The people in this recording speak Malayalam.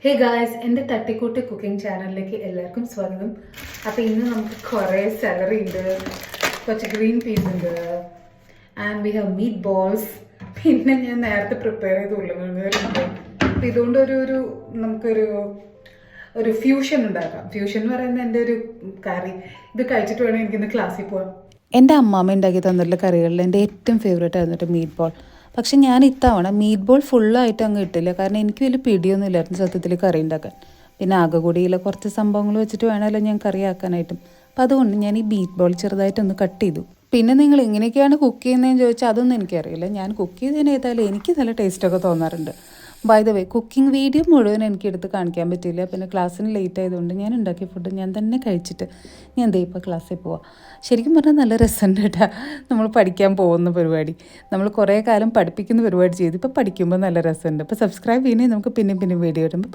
ഹേ ഗായ്സ്, എൻ്റെ തട്ടിക്കൂട്ട് കുക്കിംഗ് ചാനലിലേക്ക് എല്ലാവർക്കും സ്വാഗതം. അപ്പോൾ ഇന്ന് നമുക്ക് കുറേ സാലറി ഉണ്ട്, കുറച്ച് ഗ്രീൻ പീസ് ഉണ്ട്, and we have meet balls. പിന്നെ ഞാൻ നേരത്തെ പ്രിപ്പയർ ചെയ്ത് ഉരുളക്കിഴങ്ങുണ്ട്. അപ്പോൾ ഇതുകൊണ്ട് നമുക്കൊരു ഫ്യൂഷൻ ഉണ്ടാക്കാം. ഫ്യൂഷൻ എന്ന് പറയുന്നത് എൻ്റെ ഒരു കറി. ഇത് കഴിച്ചിട്ട് വേണം എനിക്കിന്ന് ക്ലാസ്സിൽ പോകാം. എൻ്റെ അമ്മാമ്മ ഉണ്ടാക്കി തന്നിട്ടുള്ള കറികളിൽ എൻ്റെ ഏറ്റവും ഫേവറേറ്റ് ആയിരുന്നിട്ട് മീറ്റ് ബോൾ. പക്ഷെ ഞാൻ ഇത്തവണ മീറ്റ് ബോൾ ഫുള്ളായിട്ട് അങ്ങ് ഇട്ടില്ല, കാരണം എനിക്ക് വലിയ പിടിയൊന്നും ഇല്ലായിരുന്നു സത്യത്തിൽ കറി ഉണ്ടാക്കാൻ. പിന്നെ ആകെ കൂടിയില്ല കുറച്ച് സംഭവങ്ങൾ വെച്ചിട്ട് വേണമല്ലോ ഞാൻ കറി ആക്കാനായിട്ടും. അപ്പം അതുകൊണ്ട് ഞാൻ ഈ മീറ്റ് ബോൾ ചെറുതായിട്ടൊന്ന് കട്ട് ചെയ്തു. പിന്നെ നിങ്ങൾ എങ്ങനെയൊക്കെയാണ് കുക്ക് ചെയ്യുന്നതെന്ന് ചോദിച്ചാൽ അതൊന്നും എനിക്കറിയില്ല. ഞാൻ കുക്ക് ചെയ്തതിന് ഏതായാലും എനിക്ക് നല്ല ടേസ്റ്റൊക്കെ തോന്നാറുണ്ട്. By the way, cooking video മുഴുവൻ എനിക്ക് എടുത്ത് കാണിക്കാൻ പറ്റില്ല. പിന്നെ ക്ലാസ്സിന് ലേറ്റ് ആയതുകൊണ്ട് ഞാൻ ഉണ്ടാക്കിയ ഫുഡ് ഞാൻ തന്നെ കഴിച്ചിട്ട് ഞാൻ ദേ ഇപ്പോൾ ക്ലാസ്സിൽ പോവാം. ശരിക്കും പറഞ്ഞാൽ നല്ല രസമുണ്ട് കേട്ടോ നമ്മൾ പഠിക്കാൻ പോകുന്ന പരിപാടി. നമ്മൾ കുറേ കാലം പഠിപ്പിക്കുന്ന പരിപാടി ചെയ്ത് ഇപ്പോൾ പഠിക്കുമ്പോൾ നല്ല രസമുണ്ട്. അപ്പോൾ സബ്സ്ക്രൈബ് ചെയ്യണേ. നമുക്ക് പിന്നെ വീഡിയോ ഇടുമ്പോൾ